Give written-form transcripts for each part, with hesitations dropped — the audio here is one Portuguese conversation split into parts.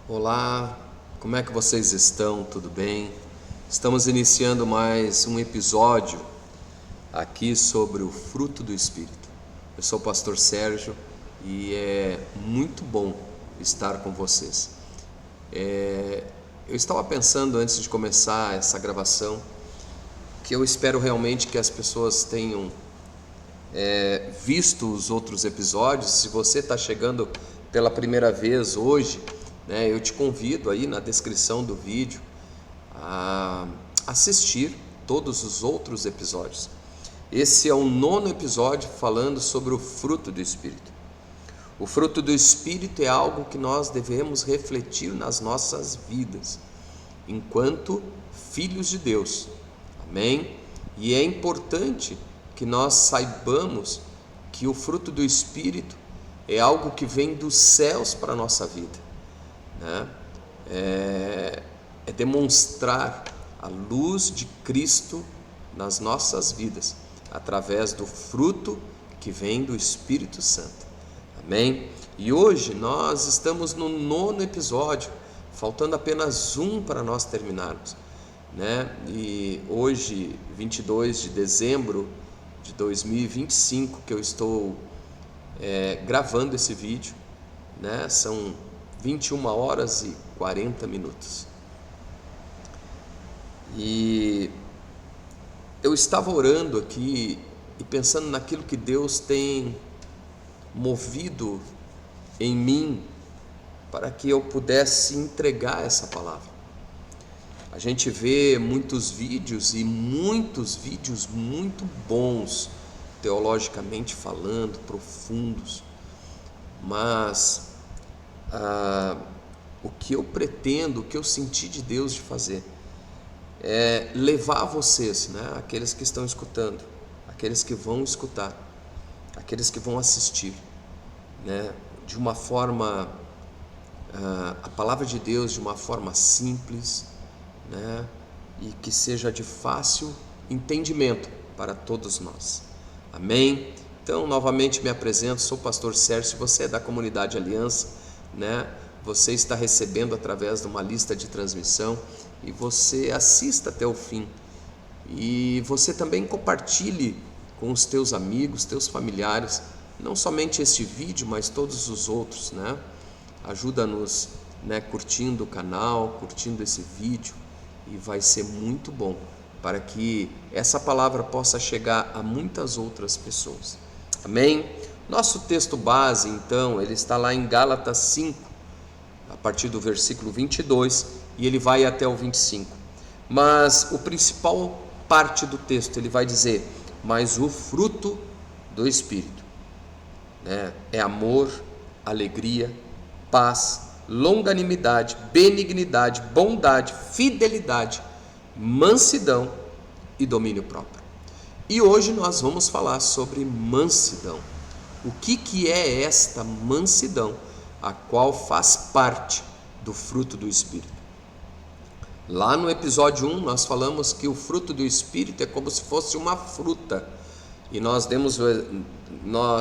Olá, como é que vocês estão? Tudo bem? Estamos iniciando mais um episódio aqui sobre o fruto do Espírito. Eu sou o pastor Sérgio e é muito bom estar com vocês. Eu estava pensando antes de começar essa gravação que eu espero realmente que as pessoas tenham visto os outros episódios. Se você está chegando pela primeira vez hoje, eu te convido aí na descrição do vídeo a assistir todos os outros episódios. Esse é o 9º episódio falando sobre o fruto do Espírito. O fruto do Espírito é algo que nós devemos refletir nas nossas vidas, enquanto filhos de Deus. Amém? E é importante que nós saibamos que o fruto do Espírito é algo que vem dos céus para a nossa vida. É demonstrar a luz de Cristo nas nossas vidas, através do fruto que vem do Espírito Santo. Amém? E hoje nós estamos no 9º episódio, faltando apenas um para nós terminarmos. E hoje, 22 de dezembro de 2025, que eu estou gravando esse vídeo, são 21 horas e 40 minutos. E eu estava orando aqui e pensando naquilo que Deus tem movido em mim para que eu pudesse entregar essa palavra. A gente vê muitos vídeos muito bons, teologicamente falando, profundos, mas o que eu pretendo, o que eu senti de Deus de fazer é levar vocês, aqueles que estão escutando, aqueles que vão escutar, aqueles que vão assistir, de uma forma, a palavra de Deus de uma forma simples, e que seja de fácil entendimento para todos nós. Amém? Então, novamente me apresento, sou o pastor Sérgio. Se você é da comunidade Aliança, você está recebendo através de uma lista de transmissão, e você assista até o fim, e você também compartilhe com os teus amigos, teus familiares, não somente este vídeo, mas todos os outros, ajuda-nos, curtindo o canal, curtindo esse vídeo, e vai ser muito bom para que essa palavra possa chegar a muitas outras pessoas. Amém? Nosso texto base, então, ele está lá em Gálatas 5, a partir do versículo 22, e ele vai até o 25. Mas o principal parte do texto, ele vai dizer: mas o fruto do Espírito é amor, alegria, paz, longanimidade, benignidade, bondade, fidelidade, mansidão e domínio próprio. E hoje nós vamos falar sobre mansidão. O que é esta mansidão, a qual faz parte do fruto do Espírito? Lá no episódio 1 nós falamos que o fruto do Espírito é como se fosse uma fruta, e nós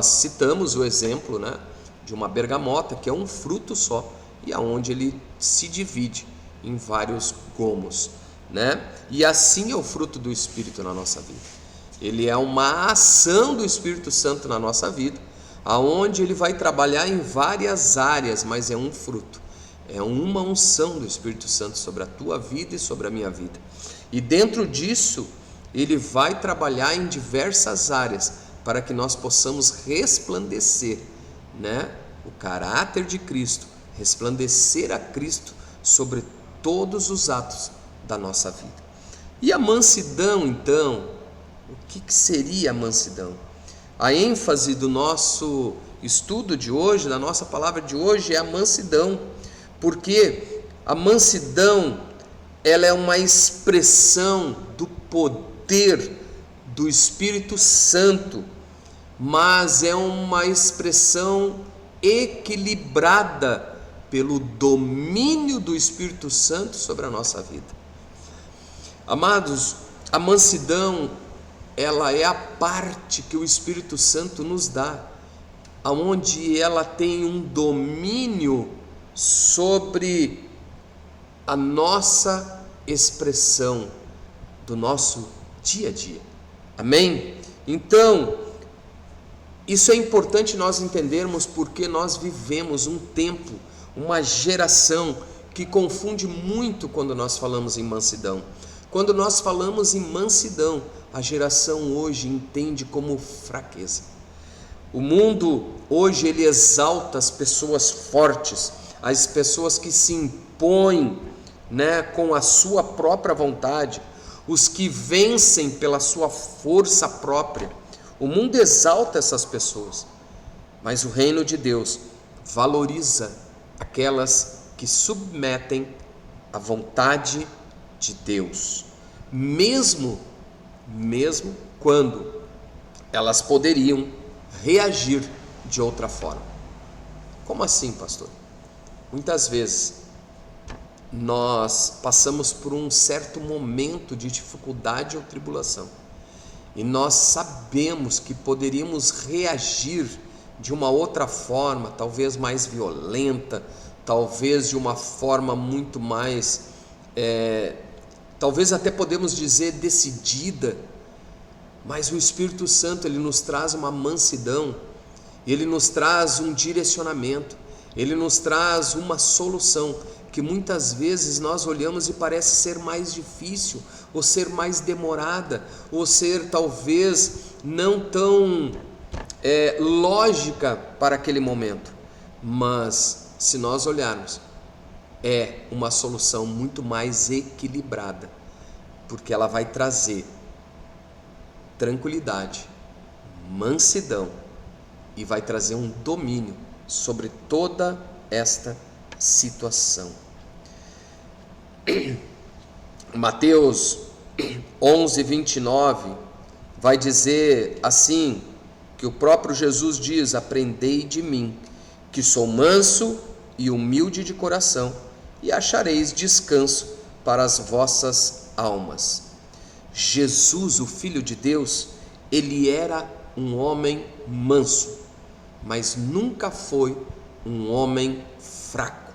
citamos o exemplo de uma bergamota, que é um fruto só, e aonde ele se divide em vários gomos, E assim é o fruto do Espírito na nossa vida. Ele é uma ação do Espírito Santo na nossa vida, aonde ele vai trabalhar em várias áreas, mas é um fruto, é uma unção do Espírito Santo sobre a tua vida e sobre a minha vida. E dentro disso, ele vai trabalhar em diversas áreas para que nós possamos resplandecer, o caráter de Cristo, resplandecer a Cristo sobre todos os atos da nossa vida. E a mansidão, então, o que seria a mansidão? A ênfase do nosso estudo de hoje, da nossa palavra de hoje, é a mansidão, porque a mansidão, ela é uma expressão do poder do Espírito Santo, mas é uma expressão equilibrada pelo domínio do Espírito Santo sobre a nossa vida. Amados, a mansidão, ela é a parte que o Espírito Santo nos dá, aonde ela tem um domínio sobre a nossa expressão do nosso dia a dia. Amém? Então, isso é importante nós entendermos, porque nós vivemos um tempo, uma geração que confunde muito quando nós falamos em mansidão. Quando nós falamos em mansidão, a geração hoje entende como fraqueza. O mundo hoje ele exalta as pessoas fortes, as pessoas que se impõem, com a sua própria vontade, os que vencem pela sua força própria. O mundo exalta essas pessoas, mas o reino de Deus valoriza aquelas que submetem à vontade de Deus, mesmo quando elas poderiam reagir de outra forma. Como assim, pastor? Muitas vezes nós passamos por um certo momento de dificuldade ou tribulação, e nós sabemos que poderíamos reagir de uma outra forma, talvez mais violenta, talvez de uma forma muito mais, talvez até podemos dizer decidida, mas o Espírito Santo ele nos traz uma mansidão, ele nos traz um direcionamento, ele nos traz uma solução que muitas vezes nós olhamos e parece ser mais difícil, ou ser mais demorada, ou ser talvez não tão lógica para aquele momento, mas se nós olharmos, é uma solução muito mais equilibrada, porque ela vai trazer tranquilidade, mansidão e vai trazer um domínio sobre toda esta situação. Mateus 11:29 vai dizer assim, que o próprio Jesus diz: aprendei de mim, que sou manso e humilde de coração, e achareis descanso para as vossas almas. Jesus, o Filho de Deus, ele era um homem manso, mas nunca foi um homem fraco.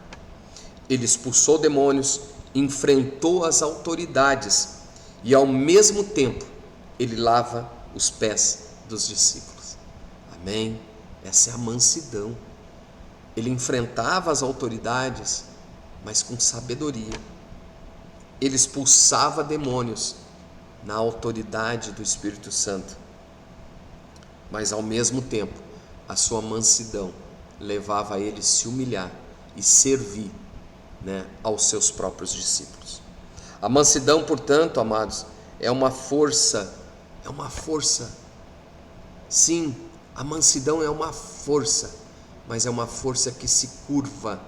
Ele expulsou demônios, enfrentou as autoridades e ao mesmo tempo ele lava os pés dos discípulos. Amém? Essa é a mansidão. Ele enfrentava as autoridades, mas com sabedoria. Ele expulsava demônios na autoridade do Espírito Santo, mas ao mesmo tempo a sua mansidão levava a ele se humilhar e servir, aos seus próprios discípulos. A mansidão, portanto, amados, é uma força. Sim, a mansidão é uma força, mas é uma força que se curva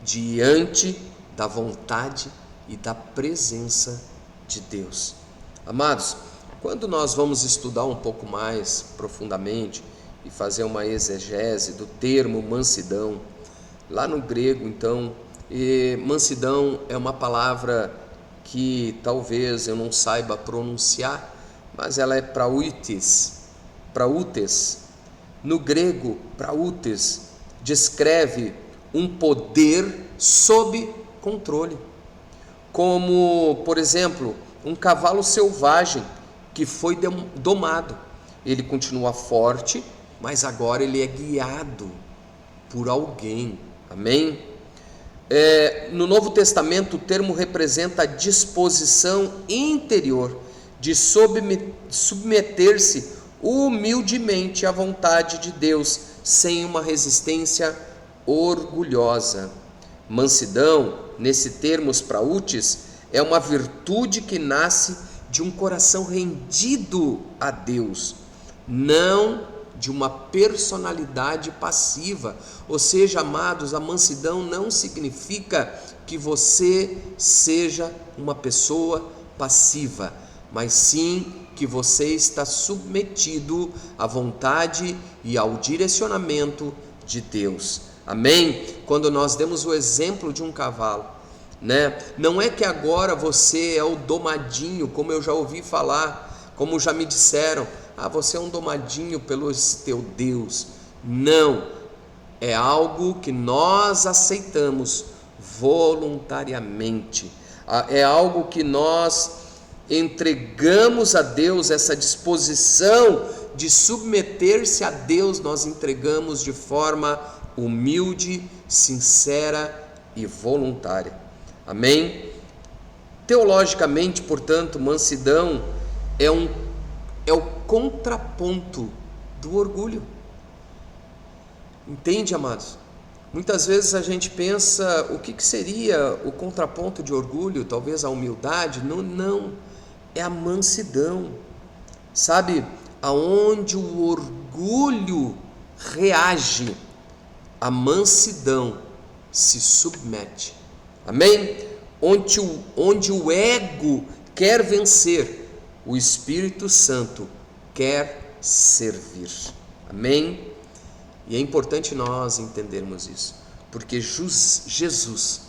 diante da vontade e da presença de Deus. Amados, quando nós vamos estudar um pouco mais profundamente e fazer uma exegese do termo mansidão, lá no grego, então, mansidão é uma palavra que talvez eu não saiba pronunciar, mas ela é prautes. No grego, prautes descreve um poder sob controle, como, por exemplo, um cavalo selvagem que foi domado. Ele continua forte, mas agora ele é guiado por alguém. Amém? No Novo Testamento o termo representa a disposição interior de submeter-se humildemente à vontade de Deus, sem uma resistência orgulhosa. Mansidão, nesse termos prautes, é uma virtude que nasce de um coração rendido a Deus, não de uma personalidade passiva. Ou seja, amados, a mansidão não significa que você seja uma pessoa passiva, mas sim que você está submetido à vontade e ao direcionamento de Deus. Amém? Quando nós demos o exemplo de um cavalo, não é que agora você é o domadinho, como eu já ouvi falar, como já me disseram, você é um domadinho pelo teu Deus. Não, é algo que nós aceitamos voluntariamente, é algo que nós entregamos a Deus, essa disposição de submeter-se a Deus, nós entregamos de forma humilde, sincera e voluntária. Amém? Teologicamente, portanto, mansidão é o contraponto do orgulho. Entende, amados? Muitas vezes a gente pensa, o que seria o contraponto de orgulho? Talvez a humildade? Não, é a mansidão. Sabe, aonde o orgulho reage, a mansidão se submete. Amém? Onde o ego quer vencer, o Espírito Santo quer servir. Amém? E é importante nós entendermos isso, porque Jesus,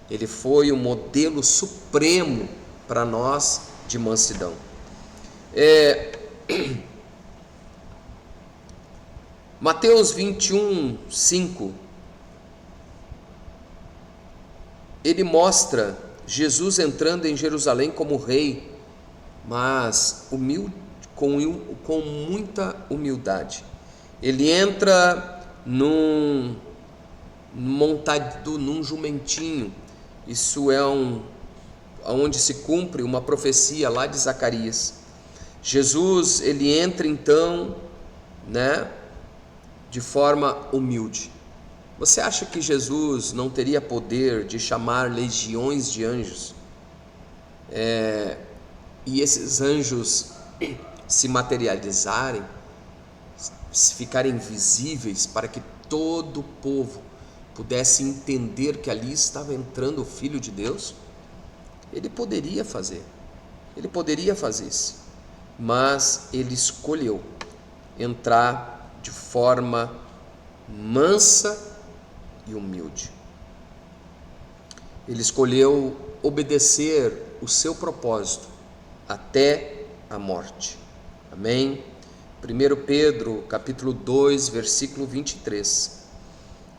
ele foi o modelo supremo para nós de mansidão. Mateus 21, 5, ele mostra Jesus entrando em Jerusalém como rei, mas humilde, com muita humildade. Ele entra montado num jumentinho. Isso é onde se cumpre uma profecia lá de Zacarias. Jesus, ele entra então, de forma humilde. Você acha que Jesus não teria poder de chamar legiões de anjos? E esses anjos se materializarem, ficarem visíveis para que todo o povo pudesse entender que ali estava entrando o Filho de Deus? Ele poderia fazer isso, mas ele escolheu entrar de forma mansa e humilde. Ele escolheu obedecer o seu propósito até a morte. Amém? 1 Pedro, capítulo 2, versículo 23,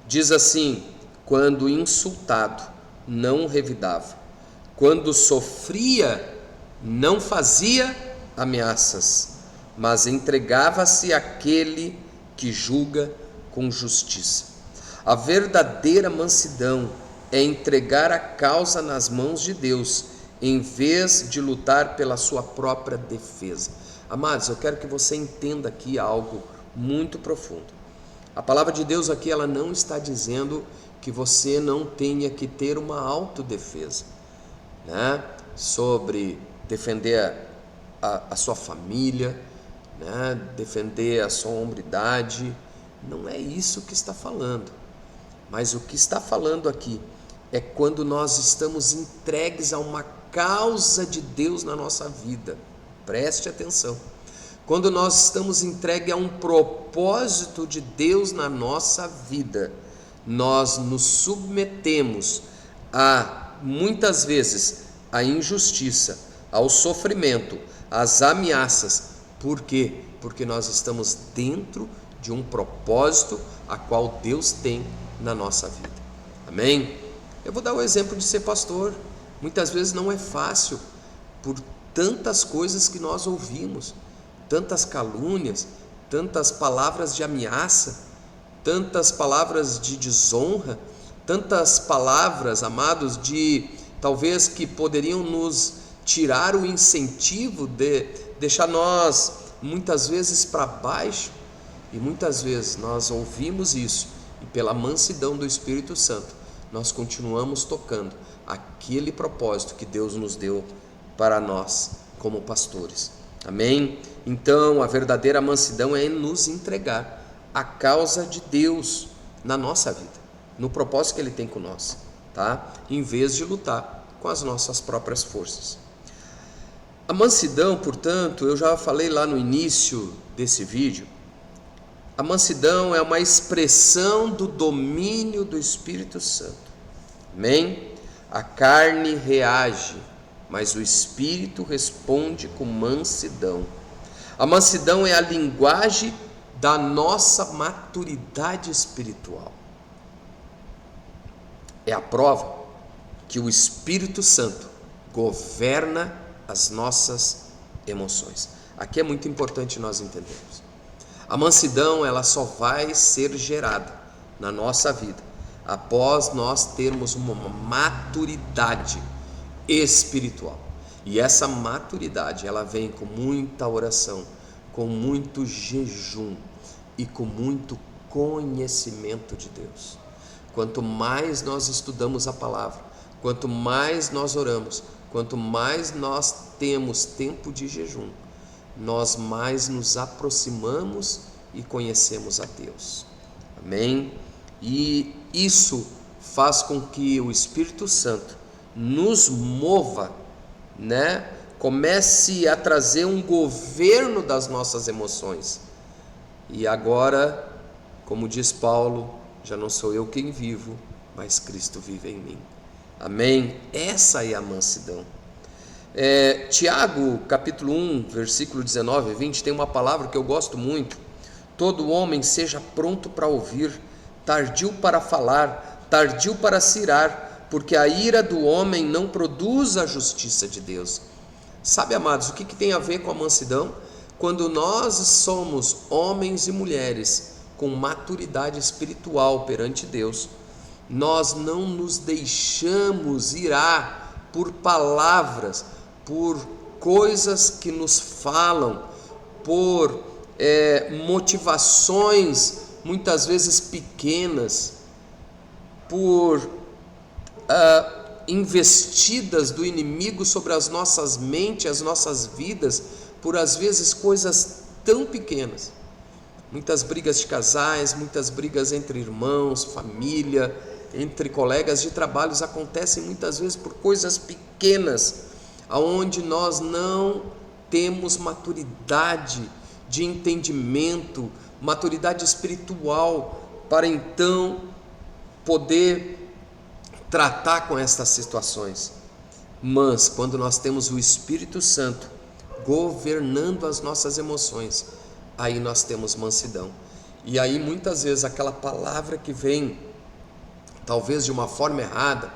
diz assim: quando insultado, não revidava, quando sofria, não fazia ameaças, mas entregava-se àquele que julga com justiça. A verdadeira mansidão é entregar a causa nas mãos de Deus, em vez de lutar pela sua própria defesa. Amados, eu quero que você entenda aqui algo muito profundo. A palavra de Deus aqui, ela não está dizendo que você não tenha que ter uma autodefesa, sobre defender a sua família, defender a sua hombridade. Não é isso que está falando. Mas o que está falando aqui é quando nós estamos entregues a uma causa de Deus na nossa vida. Preste atenção. Quando nós estamos entregues a um propósito de Deus na nossa vida, nós nos submetemos muitas vezes, à injustiça, ao sofrimento, às ameaças. Por quê? Porque nós estamos dentro de um propósito a qual Deus tem na nossa vida. Amém? Eu vou dar o exemplo de ser pastor. Muitas vezes não é fácil, por tantas coisas que nós ouvimos, tantas calúnias, tantas palavras de ameaça, tantas palavras de desonra, tantas palavras, amados, talvez que poderiam nos tirar o incentivo de deixar nós muitas vezes para baixo. E muitas vezes nós ouvimos isso e pela mansidão do Espírito Santo nós continuamos tocando aquele propósito que Deus nos deu para nós como pastores. Amém? Então a verdadeira mansidão é nos entregar à causa de Deus na nossa vida, no propósito que Ele tem com nós, em vez de lutar com as nossas próprias forças. A mansidão, portanto, eu já falei lá no início desse vídeo, a mansidão é uma expressão do domínio do Espírito Santo. Amém? A carne reage, mas o Espírito responde com mansidão. A mansidão é a linguagem da nossa maturidade espiritual. É a prova que o Espírito Santo governa as nossas emoções. Aqui é muito importante nós entendermos. A mansidão, ela só vai ser gerada na nossa vida após nós termos uma maturidade espiritual. E essa maturidade, ela vem com muita oração, com muito jejum e com muito conhecimento de Deus. Quanto mais nós estudamos a palavra, quanto mais nós oramos, quanto mais nós temos tempo de jejum, nós mais nos aproximamos e conhecemos a Deus. Amém? E isso faz com que o Espírito Santo nos mova, comece a trazer um governo das nossas emoções. E agora, como diz Paulo, já não sou eu quem vivo, mas Cristo vive em mim. Amém? Essa é a mansidão. Tiago, capítulo 1, versículo 19 e 20, tem uma palavra que eu gosto muito. Todo homem seja pronto para ouvir, tardio para falar, tardio para se irar, porque a ira do homem não produz a justiça de Deus. Sabe, amados, o que tem a ver com a mansidão? Quando nós somos homens e mulheres com maturidade espiritual perante Deus, nós não nos deixamos irar por palavras, por coisas que nos falam, por motivações muitas vezes pequenas, por investidas do inimigo sobre as nossas mentes, as nossas vidas, por às vezes coisas tão pequenas. Muitas brigas de casais, muitas brigas entre irmãos, família, entre colegas de trabalho acontecem muitas vezes por coisas pequenas, aonde nós não temos maturidade de entendimento, maturidade espiritual para então poder tratar com estas situações. Mas quando nós temos o Espírito Santo governando as nossas emoções, aí nós temos mansidão. E aí muitas vezes aquela palavra que vem talvez de uma forma errada,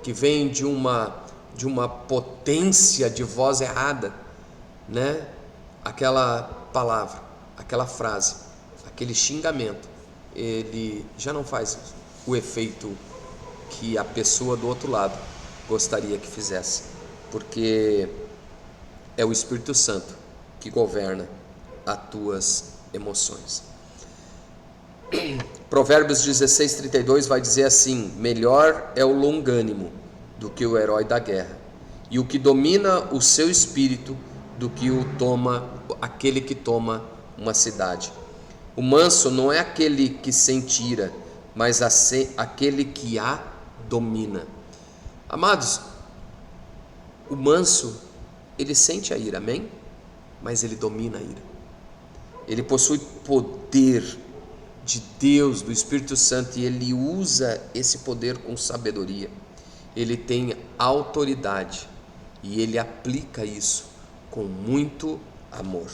que vem de uma potência de voz errada, aquela palavra, aquela frase, aquele xingamento, ele já não faz o efeito que a pessoa do outro lado gostaria que fizesse, porque é o Espírito Santo que governa as tuas emoções. Provérbios 16:32 vai dizer assim: melhor é o longânimo do que o herói da guerra, e o que domina o seu espírito do que aquele que toma uma cidade. O manso não é aquele que sente ira, mas aquele que a domina. Amados, o manso, ele sente a ira, amém? Mas ele domina a ira. Ele possui poder de Deus, do Espírito Santo, e ele usa esse poder com sabedoria. Ele tem autoridade e ele aplica isso com muito amor.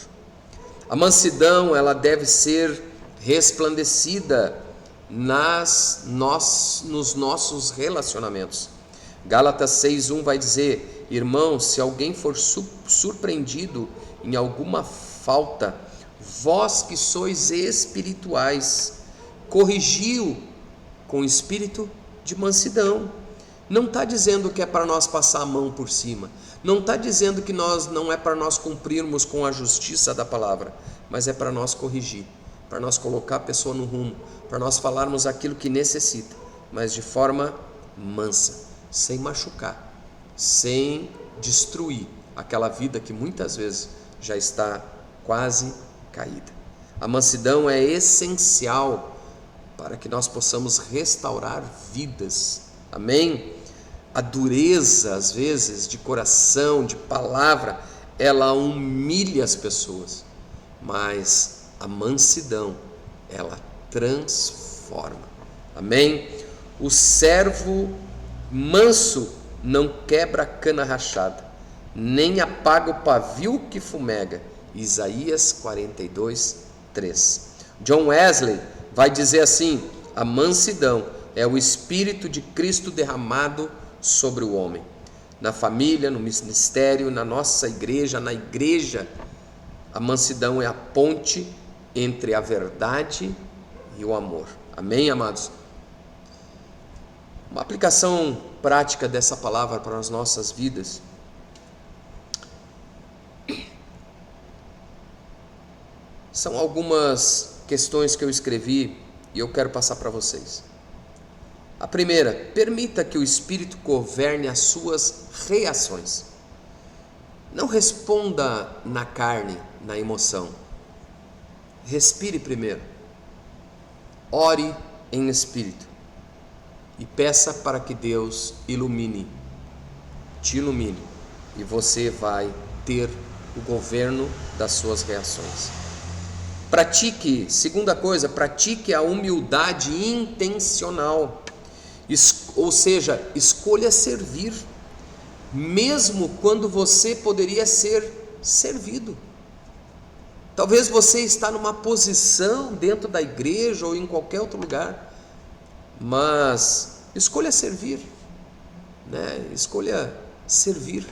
A mansidão, ela deve ser resplandecida nos nossos relacionamentos. Gálatas 6:1 vai dizer: irmãos, se alguém for surpreendido em alguma falta, vós que sois espirituais, corrigiu com espírito de mansidão. Não está dizendo que é para nós passar a mão por cima, não está dizendo que não é para nós cumprirmos com a justiça da palavra, mas é para nós corrigir, para nós colocar a pessoa no rumo, para nós falarmos aquilo que necessita, mas de forma mansa, sem machucar, sem destruir aquela vida que muitas vezes já está quase caída. A mansidão é essencial para que nós possamos restaurar vidas, amém? A dureza, às vezes, de coração, de palavra, ela humilha as pessoas, mas a mansidão, ela transforma, amém? O servo manso não quebra a cana rachada, nem apaga o pavio que fumega. Isaías 42:3. John Wesley vai dizer assim: a mansidão é o Espírito de Cristo derramado sobre o homem. Na família, no ministério, na nossa igreja, na igreja, a mansidão é a ponte entre a verdade e o amor. Amém, amados? Uma aplicação prática dessa palavra para as nossas vidas. São algumas questões que eu escrevi e eu quero passar para vocês. A primeira: permita que o Espírito governe as suas reações. Não responda na carne, na emoção. Respire primeiro. Ore em espírito e peça para que Deus te ilumine, e você vai ter o governo das suas reações. Segunda coisa, pratique a humildade intencional. Ou seja, escolha servir, mesmo quando você poderia ser servido. Talvez você está numa posição dentro da igreja ou em qualquer outro lugar, mas escolha servir, né? Escolha servir,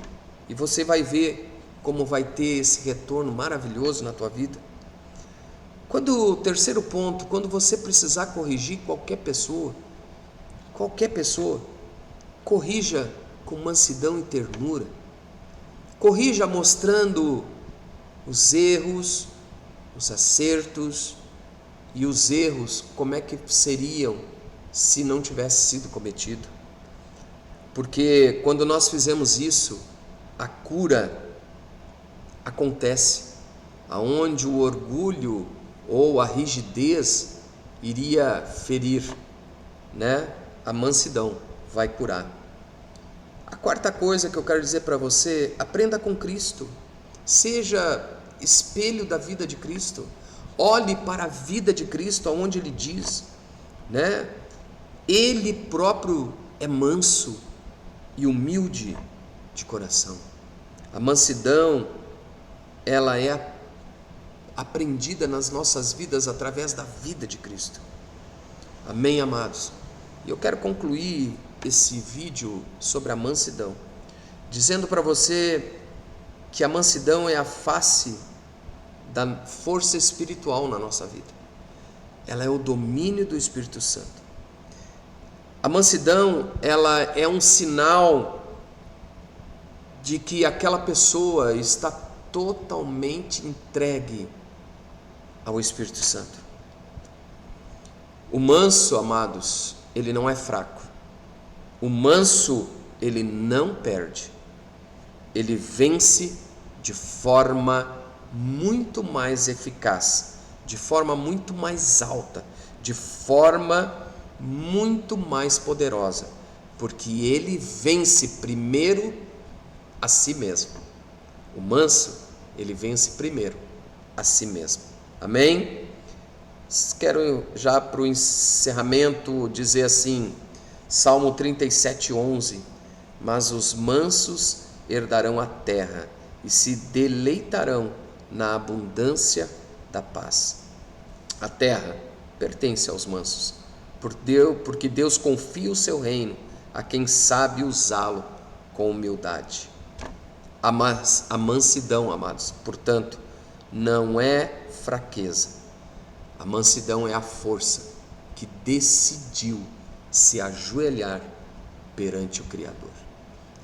e você vai ver como vai ter esse retorno maravilhoso na tua vida. Terceiro ponto, quando você precisar corrigir qualquer pessoa, corrija com mansidão e ternura. Corrija mostrando os erros, os acertos, e os erros como é que seriam se não tivesse sido cometido. Porque quando nós fizemos isso, a cura acontece. Aonde o orgulho ou a rigidez iria ferir, né? A mansidão vai curar. A quarta coisa que eu quero dizer para você: aprenda com Cristo. Seja espelho da vida de Cristo. Olhe para a vida de Cristo, aonde Ele diz, né? Ele próprio é manso e humilde de coração. A mansidão, ela é aprendida nas nossas vidas através da vida de Cristo. Amém, amados? E eu quero concluir esse vídeo sobre a mansidão dizendo para você que a mansidão é a face da força espiritual na nossa vida. Ela é o domínio do Espírito Santo. A mansidão, ela é um sinal de que aquela pessoa está totalmente entregue ao Espírito Santo. O manso, amados, ele não é fraco. O manso, ele não perde. Ele vence de forma muito mais eficaz, de forma muito mais alta, de forma muito mais poderosa, porque ele vence primeiro a si mesmo. O manso, ele vence primeiro a si mesmo. Amém? Quero já para o encerramento dizer assim, Salmo 37:11: mas os mansos herdarão a terra e se deleitarão na abundância da paz. A terra pertence aos mansos, porque Deus confia o seu reino a quem sabe usá-lo com humildade. A mansidão, amados, portanto, não é fraqueza. A mansidão é a força que decidiu se ajoelhar perante o Criador.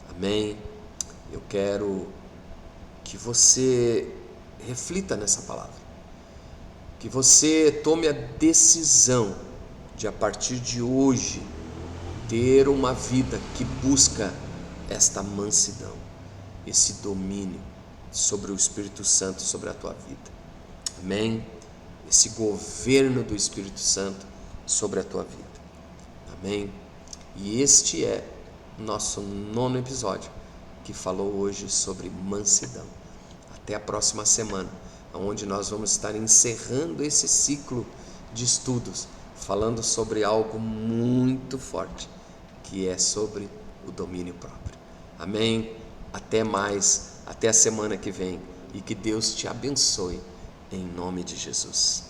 Amém? Eu quero que você reflita nessa palavra, que você tome a decisão de, a partir de hoje, ter uma vida que busca esta mansidão, esse domínio sobre o Espírito Santo, sobre a tua vida. Amém? Esse governo do Espírito Santo sobre a tua vida. Amém? E este é nosso 9º episódio, que falou hoje sobre mansidão. Até a próxima semana, onde nós vamos estar encerrando esse ciclo de estudos, falando sobre algo muito forte, que é sobre o domínio próprio. Amém? Até mais, até a semana que vem, e que Deus te abençoe, em nome de Jesus.